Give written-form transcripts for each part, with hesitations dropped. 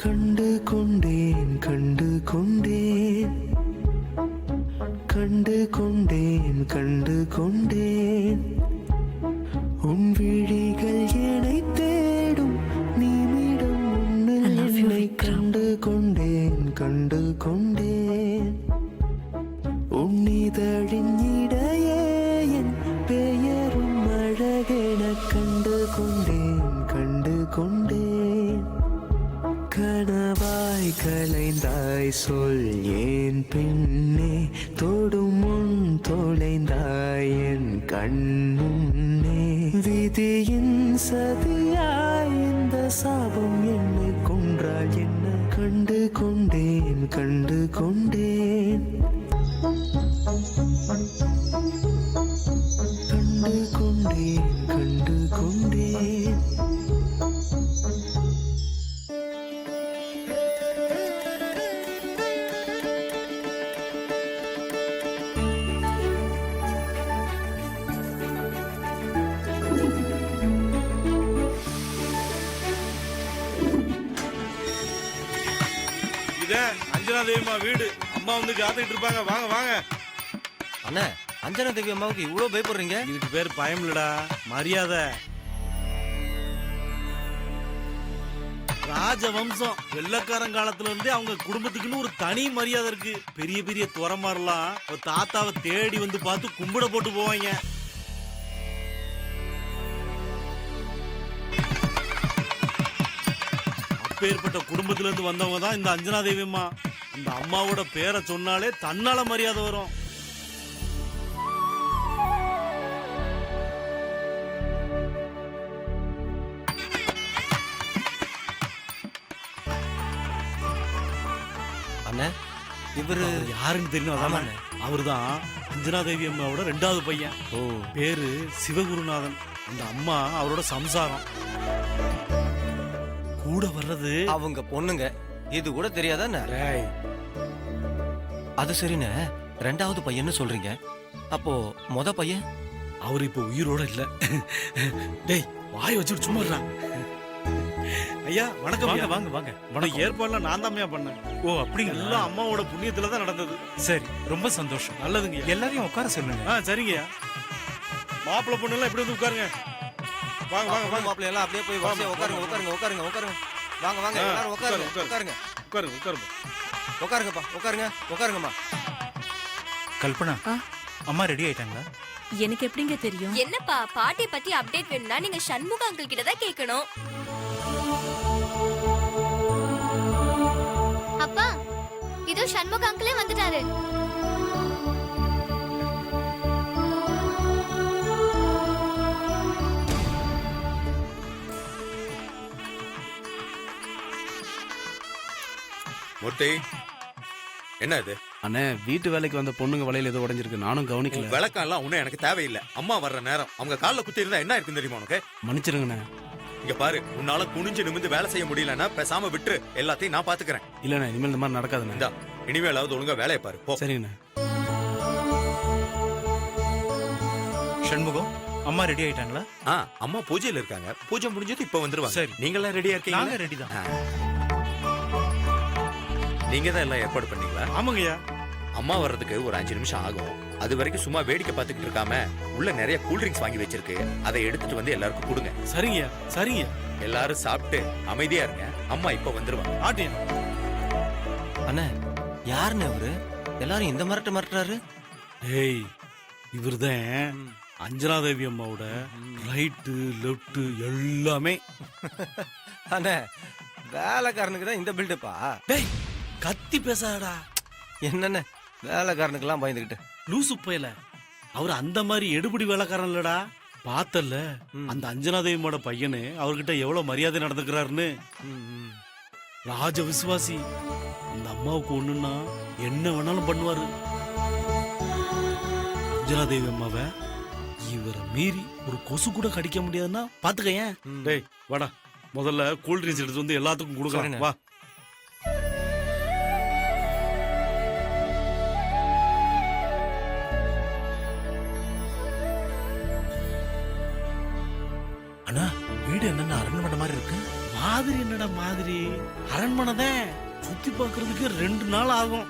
கண்டு கொண்டேன் கண்டு கொண்டேன் கண்டு கொண்டேன் கண்டு கொண்டேன் உன் விழிகள் என்னை தேடும் நிமிடம் உன்னில் என்னை கண்டு கொண்டேன் கண்டு கொண்டேன் உன்னிதழின் இடையே என் பெயரும் அழகென கண்டு கொண்டேன் கண்டு கொண்டேன் கனவாய் கலைந்தாய் சொல் ஏன் பெண்ணே தொடும் முன் தொலைந்தாய் என் கண்முன்னே விதியின் சதியாய் இந்த சாபம் என்னை கொன்றாள் என்ன கண்டு கொண்டேன் கண்டு கொண்டேன் கண்டு கொண்டேன் கண்டு கொண்டேன் அஞ்சனா தேவிமா வீடு. அம்மா வந்து காத்துக்கிட்டு இருப்பாங்க. வாங்க வாங்க. அண்ணா, அஞ்சனா தேவி அம்மாவுக்கு இவ்வளவு பயப்படுறீங்க? இதுக்கு பேர் பயம் இல்லடா, மரியாதை. ராஜவம்சம் வெள்ளக்காரன் காலத்துல இருந்தே அவங்க குடும்பத்துக்குன்னு ஒரு தனி மரியாதை இருக்கு. பெரிய பெரிய துறமாரெல்லாம் ஒரு தாத்தாவை தேடி வந்து பார்த்து கும்பிட போட்டு போவாங்க. அப்பேற்பட்ட குடும்பத்துல இருந்து வந்தவங்க தான் இந்த அஞ்சனா தேவி அம்மா. அந்த அம்மாவோட பேரை சொன்னாலே தன்னால மரியாதை வரும். அண்ணா, இவரு யாருன்னு தெரியும்? அவருதான் அஞ்சனா தேவி அம்மாவோட 2வது பையன். பேரு சிவகுருநாதன். அந்த அம்மா அவரோட சம்சாரம். கூட வர்றது அவங்க பொண்ணுங்க. இது கூட தெரியாதானே? அது சரிண்ணே, 2வது பையன்னு சொல்றீங்க. அப்போ மொத பையன்? அவரு இப்ப உயிரோட இல்ல. டேய், வாய் வச்சுட்டு சும்மா இருடா. ஐயா வணக்கம். வாங்க வாங்க வாங்க. வணக்கம். ஏற்பாடுலாம் நான் தான் பண்ணேன். ஓ அப்படிங்களா? எல்லாம் அம்மாவோட புண்ணியத்துல தான் நடந்தது. சரி, ரொம்ப சந்தோஷம். நல்லதுங்க. எல்லாரையும் உட்கார சொல்லுங்க. சரிங்கய்யா. மாப்பிள்ளை பொண்ணு எல்லாம் இப்படி வந்து உட்காருங்க. வாங்க வாங்க வாங்க. மாப்பிள்ளை எல்லாம் அப்படியே போய் உட்காருங்க உட்காருங்க உட்காருங்க உட்காருங்க. வாங்க வாங்க எல்லாரும் உட்காருங்க உட்காருங்க உட்காருங்க உட்காருங்க உட்காருங்கப்பா உட்காருங்க உட்காருங்கம்மா. கல்பனா, அம்மா ரெடி ஆயிட்டாங்களா? எனக்கு எப்படிங்க தெரியும்? என்னப்பா, பாட்டி பத்தி அப்டேட் வேணும்னா நீங்க சண்முக அங்கிள் கிட்ட தான் கேட்கணும். அப்பா, இதோ சண்முக அங்கிளே வந்துட்டாரு. மூர்த்தி, என்ன இது? அண்ணே, வீட்டு வேலைக்கு வந்த பொண்ணுங்க வலையில ஏதோ உடைஞ்சிருக்கு. நானும் கவனிக்கல. விளக்கம் எல்லாம் ஒண்ணும் எனக்கு தேவையில்லை. அம்மா வர்ற நேரம். அவங்க காலில் குத்தி இருந்தா என்ன இருக்குன்னு தெரியுமா உனக்கு? மன்னிச்சிருங்கண்ணே. இங்க பாரு, உன்னால குனிஞ்சு நிமிந்து வேலை செய்ய முடியலன்னா பேசாம விட்டுரு. எல்லாத்தையும் நான் பாத்துக்கிறேன். இல்லண்ணே, இனிமேல் இந்த மாதிரி நடக்காதுண்ணே. இந்தா, இனிமேலாவது ஒழுங்கா வேலையை பாரு. போ. சரிங்கண்ணே. சண்முகம், அம்மா ரெடி ஆயிட்டாங்களா? அம்மா பூஜையில இருக்காங்க. பூஜை முடிஞ்சது இப்ப வந்துருவாங்க. சரி, நீங்க எல்லாம் ரெடியா இருக்கீங்க? நாங்க ரெடி தான். நீங்க தான் எல்லாம் ஏற்பாடு பண்ணீங்களா? ஆமாங்கய்யா. அம்மா வர்றதுக்கு ஒரு 5 நிமிஷம் ஆகும். அது வரைக்கும் சும்மா வேடிக்கை பார்த்துக்கிட்டு இருக்காம உள்ள நிறைய கூல்ட்ரிங்க்ஸ் வாங்கி வச்சிருக்கு. அதை எடுத்துட்டு வந்து எல்லாருக்கும் கொடுங்க. சரிங்க சரிங்க. எல்லாரும் சாப்பிட்டு அமைதியா இருங்க. அம்மா இப்ப வந்துருவாங்க. ஆட்டியா. அண்ணா, யாருன்னு அவரு? எல்லாரும் இந்த மிரட்டுறாரு. டேய், இவர்தான் அஞ்சனா தேவி அம்மாவோட ரைட்டு லெப்ட் எல்லாமே. அண்ணா, வேலைக்காரனுக்கு தான் இந்த பில்டப்பா? டேய், கத்தி பேசாதடா. என்னென்ன வேலைக்காரனுக்கெல்லாம் பயந்துகிட்டு லூசு போயல. அவர் அந்த மாதிரி எடுபடி வேலைக்காரன் இல்லடா. பார்த்தல அந்த அஞ்சனா தேவியோட பையனு அவர்கிட்ட எவ்வளவு மரியாதை நடந்துக்கிறாருன்னு. ராஜ விசுவாசி. அந்த அம்மாவுக்கு ஒண்ணுன்னா என்ன வேணாலும் பண்ணுவாரு. அஞ்சனா தேவி அம்மாவை இவரை மீறி ஒரு கொசு கூட கடிக்க முடியாதுன்னா பாத்துக்க. டேய் வாடா, முதல்ல கூல் ட்ரிங்க்ஸ் எடுத்து வந்து எல்லாத்துக்கும் கொடுக்கலாம். வா. அண்ணா, வீடு என்னென்ன அரண்மனை மாதிரி இருக்கு. மாதிரி என்னடா மாதிரி அரண்மனை தான் சுத்தி பார்க்கிறதுக்கு 2 நாள் ஆகும்.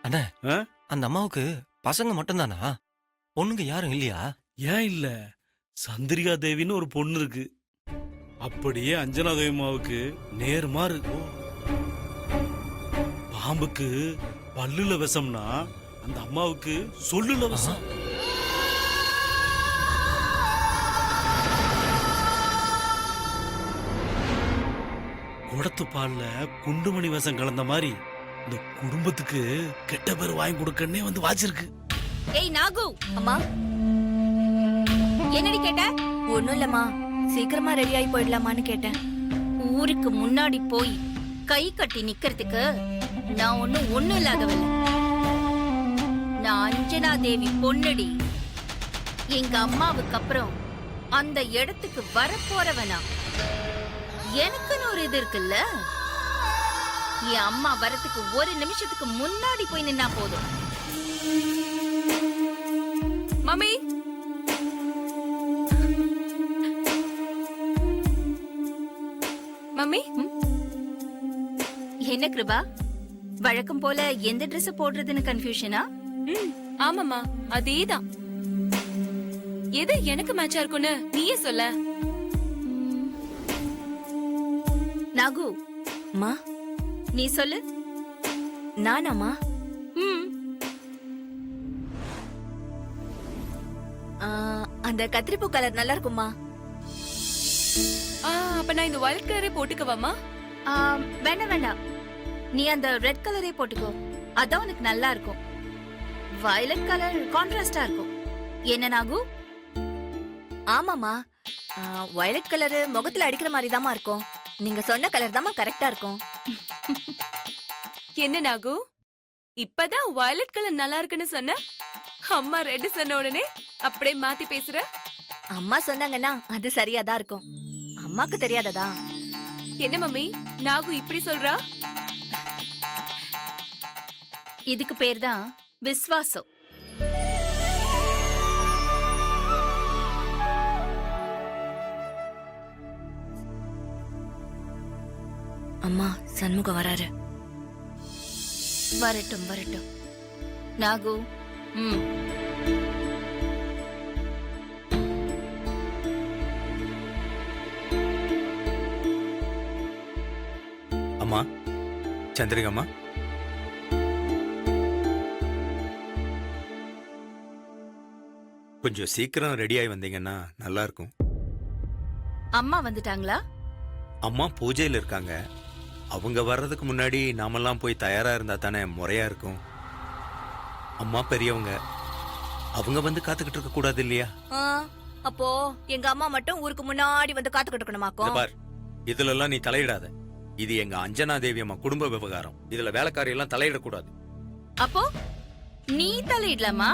அண்ணே ஆ? அந்த அம்மாவுக்கு பசங்க மட்டும்தானா? பொண்ணுங்க யாரும் இல்லையா? ஏன் இல்ல, சந்திரிகா தேவின்னு ஒரு பொண்ணு இருக்கு. அப்படியே அஞ்சனா தேவி அம்மாவுக்கு நேர்மாறு. பாம்புக்கு பல்லுல விஷம்னா அந்த அம்மாவுக்கு சொல்லுல விஷம். குடத்து பால்ல குண்டுமணி விஷம் கலந்த மாதிரி இந்த குடும்பத்துக்கு கெட்ட பேர் வாங்கி கொடுக்கன்னே வந்து வாச்சிருக்கு. ஏய் நாகு, அம்மா என்னடி கேட்ட? ஒண்ணும் இல்லம்மா, சீக்கிரமா ரெடி ஆகி போயிடலாமான்னு கேட்டேன். ஊருக்கு முன்னாடி போய் கை கட்டி நிக்கிறதுக்கு நான் ஒண்ணும் இல்லாதவல்ல. நான் அஞ்சனா தேவி பொண்ணுடி. எங்க அம்மாவுக்கு அப்புறம் அந்த இடத்துக்கு வரப்போறவனா? எனக்குன்னு ஒரு இது இருக்குல்ல. என் அம்மா வரத்துக்கு 1 நிமிஷத்துக்கு முன்னாடி போய் நின்னா போதும். மம்மி, மம்மி, என்ன கிருபா, வழக்கம் போல எந்த Dress போடுறதுன்னு கன்ஃபியூஷனா? ஆமாமா, அதேதான். எது எனக்கு மேட்சா இருக்கும்னு நீயே சொல்ல. நாகு, மா, நீ சொல்லு. நானாமா? அந்த கத்திரிப்பூ கலர் நல்லா இருக்குமா? அப்ப நான் இந்த வயலட் கலரே போட்டுக்கவாமா? வேண்டாம் வேண்டாம், நீ அந்த ரெட் கலரே போட்டுக்கோ. அதான் உனக்கு நல்லா இருக்கும். வயலட் கலர் கான்ட்ராஸ்டா இருக்கும். என்ன நாகு? ஆமாமா, வயலட் கலர் முகத்துல அடிக்கிற மாதிரி தாமா இருக்கும். நீங்க சொன்ன கலர் தாமா கரெக்டா இருக்கும். என்ன நாகு, இப்பதான் வயலட் கலர் நல்லா இருக்குன்னு சொன்ன, அம்மா ரெட் சொன்ன உடனே அப்படியே மாத்தி பேசுற? அம்மா சொன்னாங்கன்னா அது சரியாதான் இருக்கும். அம்மாக்கு தெரியாததா? என்ன மம்மி, நாகு இப்படி சொல்றா? இதுக்கு பேர் தான் விஸ்வாசம். அம்மா, சண்முகம் வராரு. வரட்டும் வரட்டும். நாகு, அம்மா, சந்திரிகம்மா, கொஞ்சம் சீக்கிரம் ரெடி ஆகி வந்தீங்கன்னா நல்லா இருக்கும். அம்மா வந்துட்டாங்களா? அம்மா பூஜையில இருக்காங்க. அவங்க வர்றதுக்கு முன்னாடி நாமெல்லாம் போய் தயாரா இருந்தா தானே முறையா இருக்கும். அம்மா பெரியவங்க, அவங்க வந்து காத்துக்கிட்டு இருக்க கூடாது இல்லையா? அப்போ எங்க அம்மா மட்டும் ஊருக்கு முன்னாடி வந்து காத்துக்கிட்டு இருக்கணுமாக்கும்? பார், இதுல எல்லாம் நீ தலையிடாத. இது எங்க அஞ்சனா தேவி அம்மா குடும்ப விவகாரம். இதுல வேலைக்காரி எல்லாம் தலையிடக்கூடாது. அப்போ நீ தலையிடலாமா?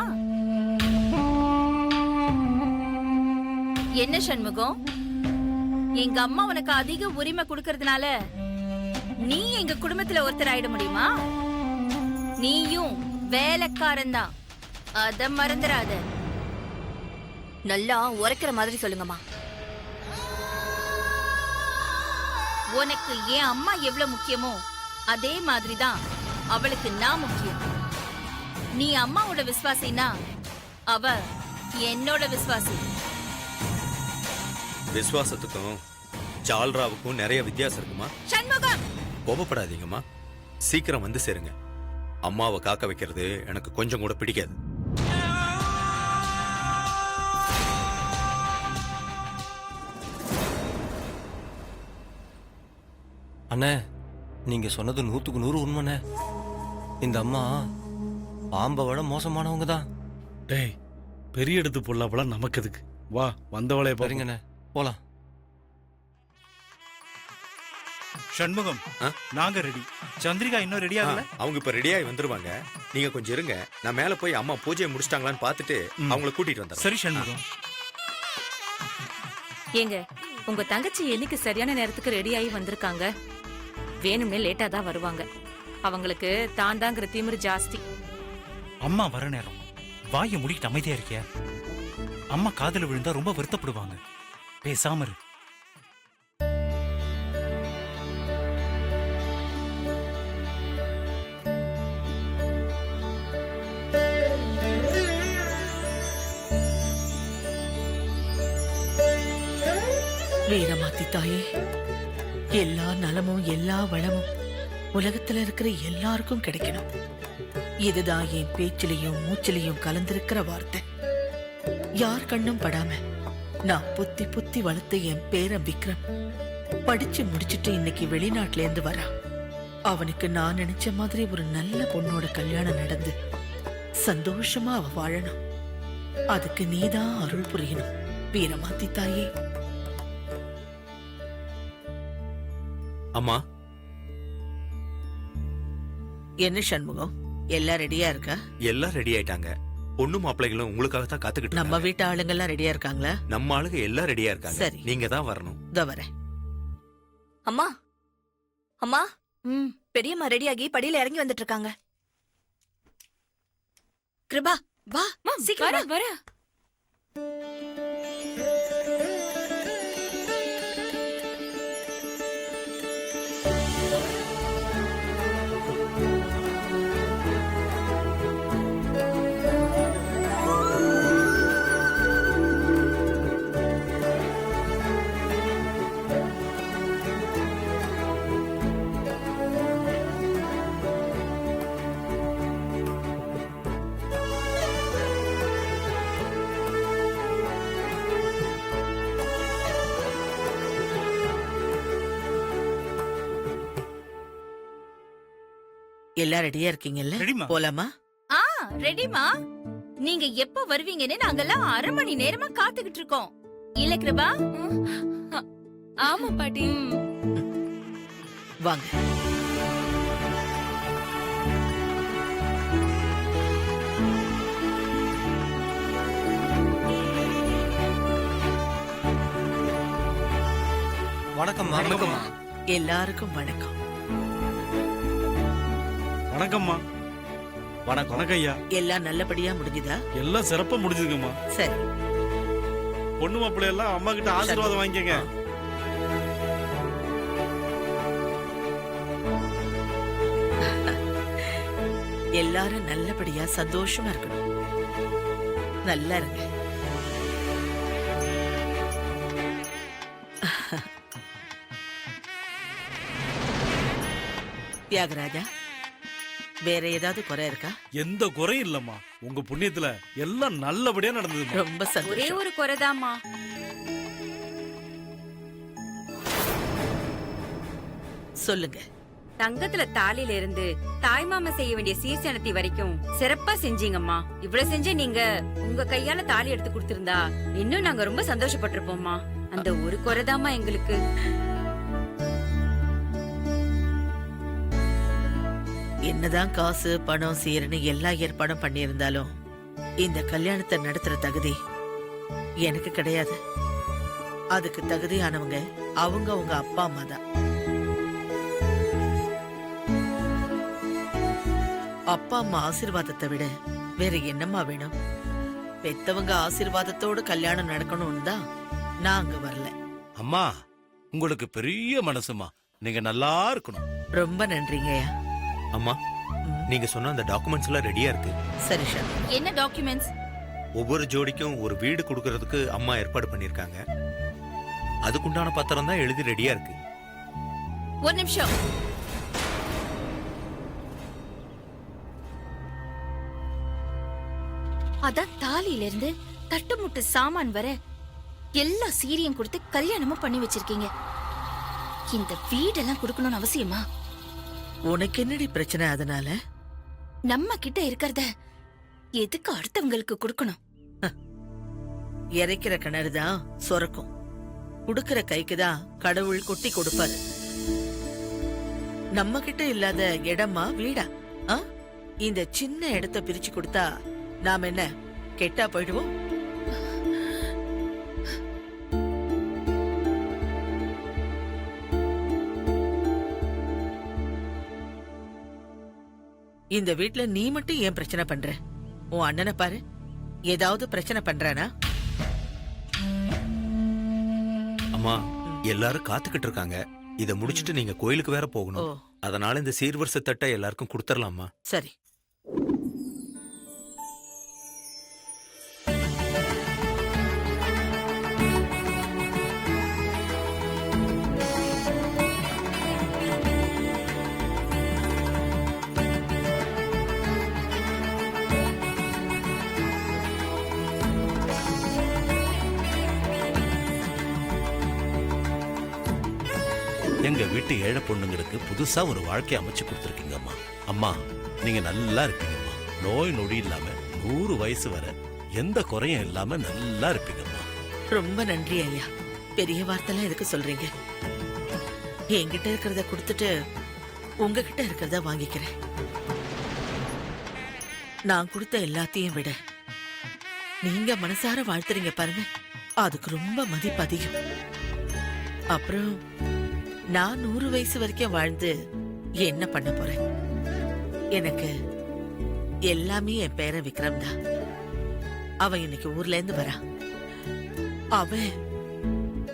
என்ன சண்முகம், எங்க அம்மா உனக்கு அதிக உரிமை கொடுக்கறதுனால நீ எங்க குடும்பத்துல ஒருத்தர் ஆயிட முடியுமா? நீயும் வேலைக்காரன் தான், அத மறந்துடாத. நல்லா உரைக்கிற மாதிரி சொல்லுங்கம்மா. உனக்கு என் அம்மா எவ்வளவு முக்கியமோ அதே மாதிரிதான் அவளுக்கு நான் முக்கியம். நீ அம்மாவோட விசுவாசினா அவ என்னோட விசுவாசி. விசுவாசத்துக்கும் ஜால்ராவுக்கும் நிறைய வித்தியாசம் இருக்குமா? சண்முகம், கோபப்படாதீங்கம்மா. சீக்கிரம் வந்து சேருங்க. அம்மாவை காக்க வைக்கிறது எனக்கு கொஞ்சம் கூட பிடிக்காது. அண்ணே, நீங்க சொன்னது 100க்கு 100 உண்மைண்ணே. இந்த அம்மா பாம்பை விட மோசமானவங்க தான். டேய், பெரிய எடுத்து பொல்லாப்பெல்லாம் நமக்கு எதுக்கு? வா, வந்தவளைய பாருங்க. சரிங்கண்ணே, போலாம். சண்முகம், ஆ? நாங்க ரெடி. சந்திரிகா இன்னும் ரெடி ஆகல. அவங்க இப்ப ரெடியாகி வந்துருவாங்க. நீங்க கொஞ்சம் இருங்க. நான் மேல போய் அம்மா பூஜையை முடிச்சிட்டாங்களான்னு பார்த்துட்டு அவங்கள கூட்டிட்டு வந்துடுறேன். சரி சண்முகம். ஏங்க, உங்க தங்கச்சி என்னைக்கு சரியான நேரத்துக்கு ரெடி ஆகி வந்திருக்காங்க. வேணும்னே லேட்டா தான் வருவாங்க. அவங்களுக்கு தான் தாங்கிற திமிரு ஜாஸ்தி. அம்மா வர நேரம். வாயை முடிக்கிட்டு அமைதியா இருக்கியா? அம்மா காதுல விழுந்தா ரொம்ப வருத்தப்படுவாங்க. பேசாம இரு. வீரமாத்தி தாயே, எல்லா நலமும் எல்லா வளமும் உலகத்துல இருக்கிற எல்லாருக்கும் கிடைக்கணும். இதுதான் என் பேச்சிலையும் மூச்சிலையும் கலந்திருக்கிற வார்த்தை. யார் கண்ணும் படாம நான் புத்தி புத்தி வளர்த்த என் பேரன் விக்ரம் படிச்சு முடிச்சிட்டு இன்னைக்கு வெளிநாட்டுல இருந்து வரா. அவனுக்கு நான் நினைச்ச மாதிரி ஒரு நல்ல பொண்ணோட கல்யாணம் நடந்து சந்தோஷமா அவ வாழணும். அதுக்கு நீதான் அருள் புரியணும் வீரமாத்தி தாயே. அம்மா, என்ன சண்முகம், எல்லாம் ரெடியா இருக்கா? எல்லாம் ரெடி ஆயிட்டாங்க. பொண்ணு மாப்பிள்ளைகளும் உங்களுக்காக தான் காத்துக்கிட்டு நம்ம இருக்காங்க. வீட்டு ஆளுங்கெல்லாம் ரெடியா இருக்காங்களா? நம்ம ஆளுங்க எல்லாம் ரெடியா இருக்காங்க. சரி. நீங்க தான் வரணும். இதோ வரேன். அம்மா அம்மா, பெரியம்மா ரெடியாகி படியில இறங்கி வந்துட்டு இருக்காங்க. கிருபா வா, சீக்கிரம் வர. எல்லாம் ரெடியா இருக்கீங்கல்ல? ரெடிமா. போலாமா? ரெடிமா. நீங்க எப்ப வருவீங்கன்னு நாங்கெல்லாம் அரை மணி நேரமா காத்துக்கிட்டு இருக்கோம். இல்ல கிருபா? ஆமா பாட்டி. வாங்க. வணக்கம்மா. வணக்கம்மா. எல்லாருக்கும் வணக்கம். வணக்கம்மா. வணக்கம் ஐயா. எல்லாம் நல்லபடியா முடிஞ்சுதா? எல்லாம் சிறப்பா முடிஞ்சுதுங்கம்மா. சரி. பொண்ணு மாப்பிள்ளை எல்லாம் அம்மா கிட்ட ஆசீர்வாதம் வாங்கிக்கங்க. எல்லாரும் நல்லபடியா சந்தோஷமா இருக்கணும். நல்லா இருங்க. தியாகராஜா, வேற ஏதாவது குறை இருக்கா? எந்த குறையும் இல்லம்மா. உங்க புண்ணியத்துல எல்லாம் நல்லபடியா நடந்தது. ரொம்ப ஒரே சந்தோஷம். ஒரு குறைதாம்மா. சொல்லுங்க. தங்கத்துல தாலில இருந்து தாய்மாமா செய்ய வேண்டிய சீர்சனத்தி வரைக்கும் சிறப்பா செஞ்சீங்கம்மா. இவ்வளவு செஞ்ச நீங்க உங்க கையால தாலி எடுத்து கொடுத்திருந்தா இன்னும் நாங்க ரொம்ப சந்தோஷப்பட்டிருப்போம்மா. அந்த ஒரு குறைதாம்மா எங்களுக்கு. என்னதான் காசு பணம் சீரன்னு எல்லா ஏற்பாடும் பண்ணியிருந்தாலும் இந்த கல்யாணத்தை நடத்துற தகுதி எனக்கு கிடையாது. அதுக்கு தகுதியானவங்க அவங்க உங்க அப்பா அம்மா தான். அப்பா அம்மா ஆசீர்வாதத்தை விட வேற என்னம்மா வேணும்? பெத்தவங்க ஆசீர்வாதத்தோடு கல்யாணம் நடக்கணும்னு தான் நான் அங்க வரல. அம்மா, உங்களுக்கு பெரிய மனசுமா. நீங்க நல்லா இருக்கணும். ரொம்ப நன்றிங்கய்யா. அம்மா, நீங்க சொன்ன அந்த டாக்குமெண்ட்ஸ் எல்லாம் ரெடியா இருக்கு. சரி சார். என்ன டாக்குமெண்ட்ஸ்? ஒவ்வொரு ஜோடிக்கும் ஒரு வீடு கொடுக்கறதுக்கு அம்மா ஏற்பாடு பண்ணிருக்காங்க. அதுக்குண்டான பத்திரம் தான் எழுதி ரெடியா இருக்கு. ஒரு நிமிஷம். அதான் தாலியில இருந்து தட்டுமுட்டு சாமான் வர எல்லா சீரியும் கொடுத்து கல்யாணமும் பண்ணி வச்சிருக்கீங்க. இந்த வீடெல்லாம் கொடுக்கணும்னு அவசியமா? உனக்கு என்னடி பிரச்சனை? அதனால நம்ம கிட்ட இருக்கிறத எதுக்கு அடுத்தவங்களுக்கு கொடுக்கணும்? இறைக்கிற கிணறு தான் சொரக்கும். குடுக்கிற கைக்கு தான் கடவுள் கொட்டி கொடுப்பாரு. நம்ம கிட்ட இல்லாத இடமா வீடா? இந்த சின்ன இடத்த பிரிச்சு கொடுத்தா நாம என்ன கெட்டா போயிடுவோம்? இந்த வீட்ல நீ மட்டும் ஏன் பிரச்சனை பண்ற? உன் அண்ணனை பாரு, ஏதாவது பிரச்சனை பண்றானா? அம்மா, எல்லாரும் காத்துக்கிட்டு இருக்காங்க. இத முடிச்சிட்டு நீங்க கோயிலுக்கு வேற போகணும். அதனால இந்த சீர்வரிசை தட்டை எல்லாருக்கும் கொடுத்துடலாமா? சரி. எங்க வீட்டு ஏழை பொண்ணுங்களுக்கு புதுசா ஒரு வாழ்க்கை அமைச்சு கொடுத்துருக்கீங்க அம்மா. அம்மா நீங்க நல்லா இருப்பீங்கம்மா. நோய் நொடி இல்லாம 100 வயசு வரை எந்த குறையும் இல்லாம நல்லா இருப்பீங்கம்மா. ரொம்ப நன்றி ஐயா. பெரிய வார்த்தைலாம் எதுக்கு சொல்றீங்க? என்கிட்ட இருக்கிறத கொடுத்துட்டு உங்ககிட்ட இருக்கிறத வாங்கிக்கிறேன். நான் கொடுத்த எல்லாத்தையும் விட நீங்க மனசார வாழ்த்துறீங்க பாருங்க, அதுக்கு ரொம்ப மதிப்பு அதிகம். அப்புறம் நான் 100 வயசு வரைக்கும் வாழ்ந்து என்ன பண்ண போறேன்? எனக்கு எல்லாமே என் பேரன் விக்ரம் தான். அவன் இன்னைக்கு ஊர்ல இருந்து வரா. அவன்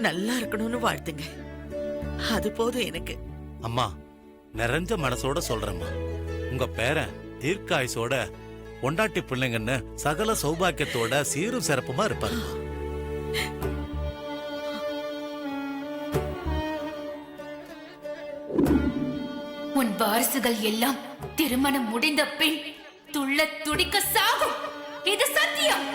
நல்லா இருக்கணும்னு வாழ்த்துங்க, அது போதும் எனக்கு. அம்மா நிறைஞ்ச மனசோட சொல்றேம்மா. உங்க பேரன் தீர்க்காயுசோட பொண்டாட்டி பிள்ளைங்கன்னு சகல சௌபாக்கியத்தோட சீரும் சிறப்புமா இருப்பாரு. உன் வாரிசுகள் எல்லாம் திருமணம் முடிந்த பின் துள்ள துடிக்க சாகும். இது சத்தியம்.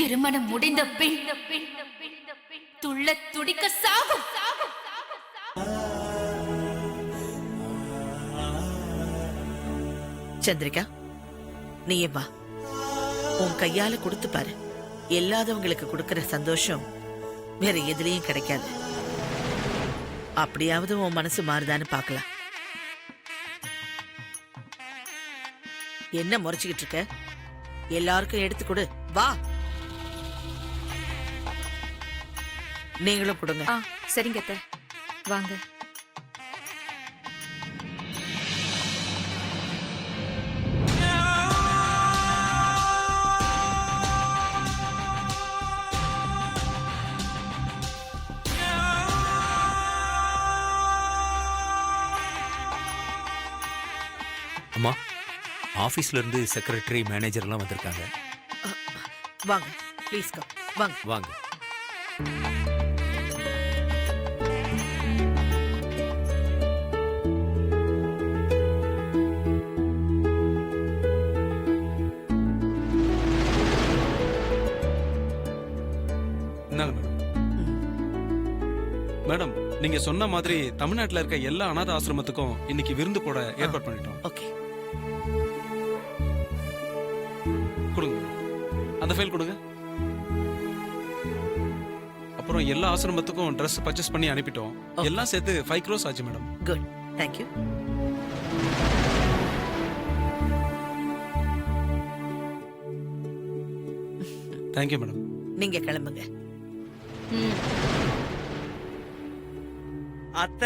திருமணம் முடிந்த பின் துள்ள துடிக்க சாகும். சந்திரிகா, நீயே வா. உன் கையால கொடுத்து பாரு. இல்லாதவங்களுக்கு கொடுக்கிற சந்தோஷம் வேற எதுலயும் கிடைக்காது. அப்படியாவது உன் மனசு மாறுதான்னு பார்க்கலாம். என்ன முறைச்சுக்கிட்டு இருக்க? எல்லாருக்கும் எடுத்து கொடு. வா, நீங்களும் கொடுங்க. சரிங்க அத்தை, வாங்க. அம்மா, ஆபீஸ்ல இருந்து செக்ரட்டரி மேனேஜர் எல்லாம் வந்திருக்காங்க. வாங்க, ப்ளீஸ் கம். வாங்க வாங்க. இந்தாங்க மேடம். மேடம், நீங்க சொன்ன மாதிரி தமிழ்நாட்டுல இருக்க எல்லா அனாத ஆசிரமத்துக்கும் இன்னைக்கு விருந்து போட ஏற்பாடு பண்ணிட்டோம். ஓகே, கொடுங்க, அந்த ஃபைல் கொடுங்க. அப்புறம் எல்லா ஆசிரமத்துக்கும் Dress பர்ச்சேஸ் பண்ணி அனுப்பிட்டோம். எல்லாம் சேர்த்து 5 crores ஆச்சு madam. Good, thank you. Thank you madam. நீங்க கிளம்புங்க. அத்த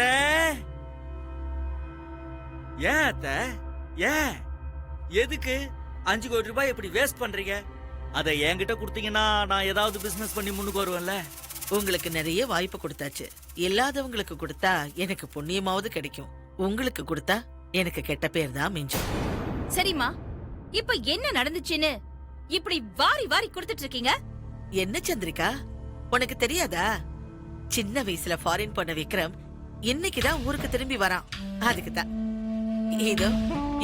ஏன் அத்த ஏன் எதுக்கு 5 கோடி ரூபாய் இப்படி வேஸ்ட் பண்றீங்க? அதை என்கிட்ட கொடுத்தீங்கன்னா நான் ஏதாவது பிசினஸ் பண்ணி முன்னுக்கு வருவேன்ல. உங்களுக்கு நிறைய வாய்ப்பு கொடுத்தாச்சு. இல்லாதவங்களுக்கு கொடுத்தா எனக்கு புண்ணியமாவது கிடைக்கும். உங்களுக்கு கொடுத்தா எனக்கு கெட்ட பேர் தான் மிஞ்சும். சரிம்மா, இப்ப என்ன நடந்துச்சுன்னு இப்படி வாரி வாரி கொடுத்துட்டு இருக்கீங்க? என்ன சந்திரிகா, உனக்கு தெரியாதா? சின்ன வயசுல ஃபாரின் போன விக்ரம் இன்னைக்குதான் ஊருக்கு திரும்பி வரான். அதுக்கு தான் இதோ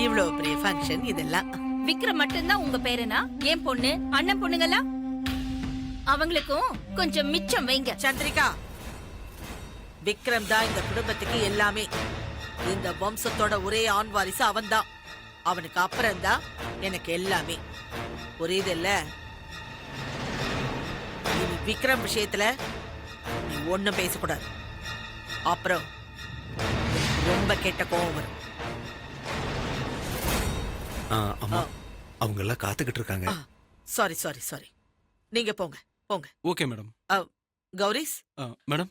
இவ்வளவு பெரிய ஃபங்க்ஷன். இதெல்லாம் விக்ரம் மட்டும்தான் உங்க பேருனா? என் பொண்ணு, அண்ணன் பொண்ணுங்களா? அவங்களுக்கும் கொஞ்சம் மிச்சம் வைங்க. சந்திரிகா, விக்ரம் தான் இந்த குடும்பத்துக்கு எல்லாமே. இந்த வம்சத்தோட ஒரே ஆண் வாரிசு அவன்தான். அவனுக்கு அப்புறம் தான் எனக்கு எல்லாமே. புரியுதுல்ல? இனி விக்ரம் விஷயத்துல நீ ஒண்ணும் பேசக்கூடாது. அப்புறம் ரொம்ப கெட்ட கோவம் வரும். அம்மா, அவங்க எல்லாம் காத்துக்கிட்டு இருக்காங்க. சாரி சாரி சாரி, நீங்க போங்க போங்க. Okay madam. Gowri's, madam,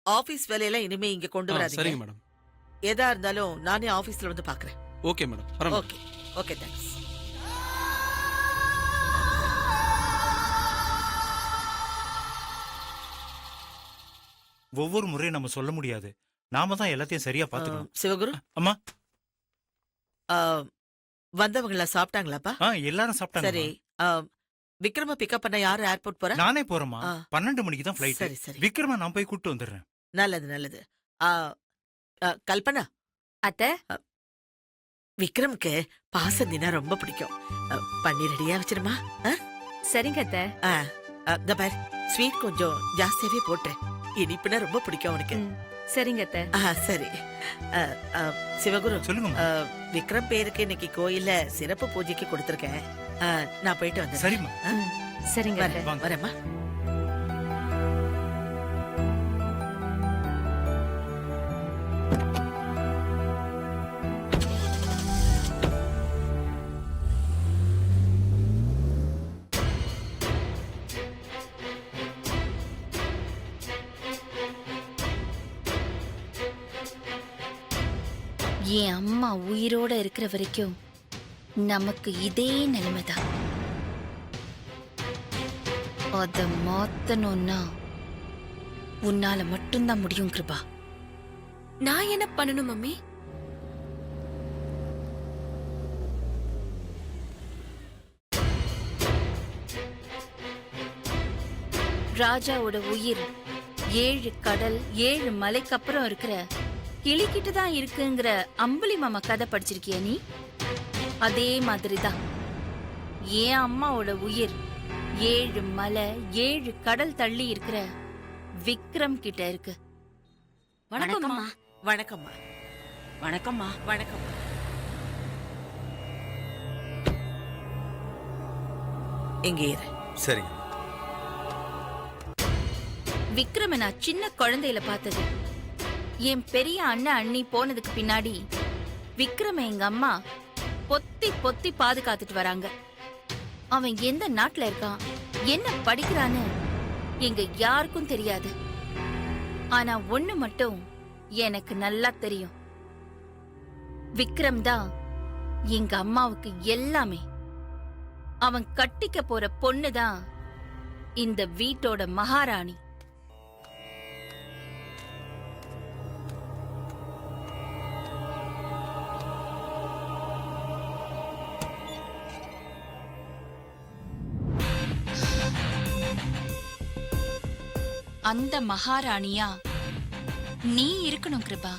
office வேலையெல்லாம் இனிமே இங்க கொண்டு வராதீங்க. சரிங்க மேடம். எதா இருந்தாலும் நானே ஆபீஸ்ல வந்து பாக்குறேன். Okay madam. வரேன். Okay okay, thanks. ஒவ்வொரு முறையும் நம்ம சொல்ல முடியாது. நாம தான் எல்லாத்தையும் சரியா பாத்துக்கணும். சிவகுரு, அம்மா, வந்தவங்கள சாப்பிட்டாங்களாப்பா? எல்லாரும் சாப்பிட்டாங்க. சரி, விக்ரம பிக்கப் பண்ண யாரு ஏர்போர்ட் போற? நானே போறேம்மா. 12 மணிக்கு தான் ஃளைட். சரி சரி, விக்ரம நான் போய் கூட்டி வந்துடுறேன். நல்லது நல்லது. கல்பனா, அத்தை, விக்ரம்க்கு பாசந்தினா ரொம்ப பிடிக்கும். பண்ணி ரெடியா வச்சிருமா? சரிங்க அத்தை. இந்த பார், ஸ்வீட் கொஞ்சம் ஜாஸ்தியாவே போட்டு. இனிப்புனா ரொம்ப பிடிக்கும் அவனுக்கு. சரிங்க அத்தை. சரி. சிவகுரு, சொல்லுங்க. விக்ரம் பேருக்கு இன்னைக்கு கோயில்ல சிறப்பு பூஜைக்கு கொடுத்திருக்கேன். நான் போயிட்டு வந்தேன். சரிம்மா. சரிங்க அத்தை. வரேம்மா. என் அம்மா உயிரோட இருக்கிற வரைக்கும் நமக்கு இதே நிலைமைதான். அத மாத்தணும்னா உன்னால மட்டும்தான் முடியும் கிருபா. நான் என்ன பண்ணணும் மம்மி? ராஜாவோட உயிர் 7 கடல் 7 மலைக்கு அப்புறம் இருக்கிற கிளிக்கிட்டு தான் இருக்குங்கிற அம்புலி மாமா கதை படிச்சிருக்கிய நீ? அதே மாதிரிதான் என் அம்மாவோட உயிர் 7 மலை 7 கடல் தள்ளி இருக்கிற விக்ரம் கிட்ட இருக்கு. வணக்கம்மா. வணக்கம்மா. வணக்கம்மா. வணக்கம். இங்கே இரு. சரிங்க. விக்ரம நான் சின்ன குழந்தையில பார்த்தது. என் பெரிய அண்ணன் அண்ணி போனதுக்கு பின்னாடி விக்ரம எங்க அம்மா பொத்தி பொத்தி பாதுகாத்துட்டு வராங்க. அவன் எந்த நாட்டுல இருக்கான், என்ன படிக்கிறான்னு எங்க யாருக்கும் தெரியாது. ஆனா ஒண்ணு மட்டும் எனக்கு நல்லா தெரியும். விக்ரம் தான் எங்க அம்மாவுக்கு எல்லாமே. அவன் கட்டிக்க போற பொண்ணுதான் இந்த வீட்டோட மகாராணி. அந்த மகாராணியா நீ இருக்கணும் கிருபா.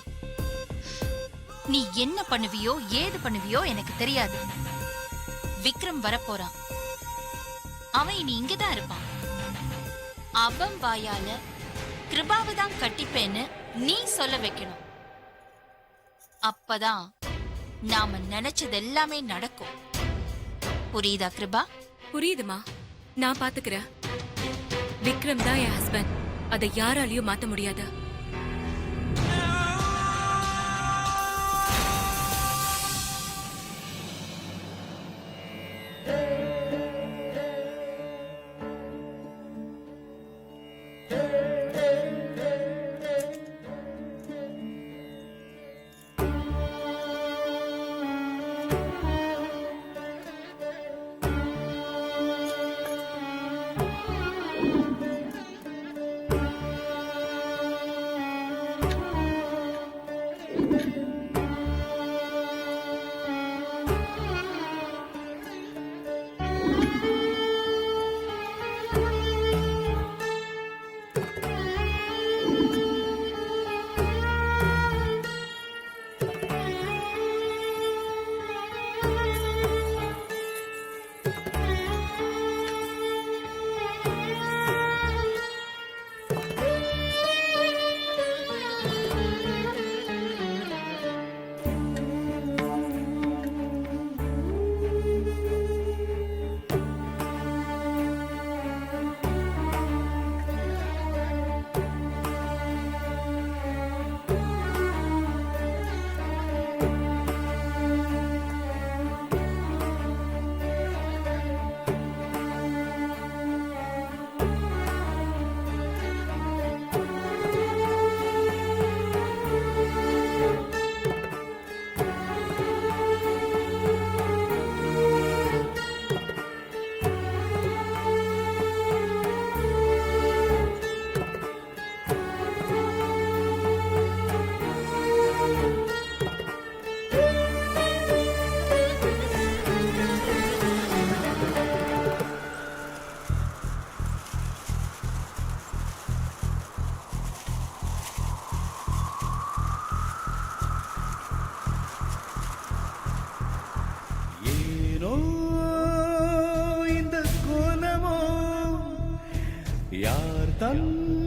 நீ என்ன பண்ணுவியோ ஏது பண்ணுவியோ எனக்கு தெரியாது. விக்ரம் வரப்போறான். அவன் இனி இங்கதான் இருப்பான். அவன் வாயால கிருபாவை தான் கட்டிப்பேன்னு நீ சொல்ல வைக்கணும். அப்பதான் நாம நினைச்சது எல்லாமே நடக்கும். புரியுதா கிருபா? புரியுதுமா, நான் பாத்துக்கிறேன். விக்ரம் தான் என் ஹஸ்பண்ட். அதை யாராலையும் மாத்த முடியாது. யார் தந்த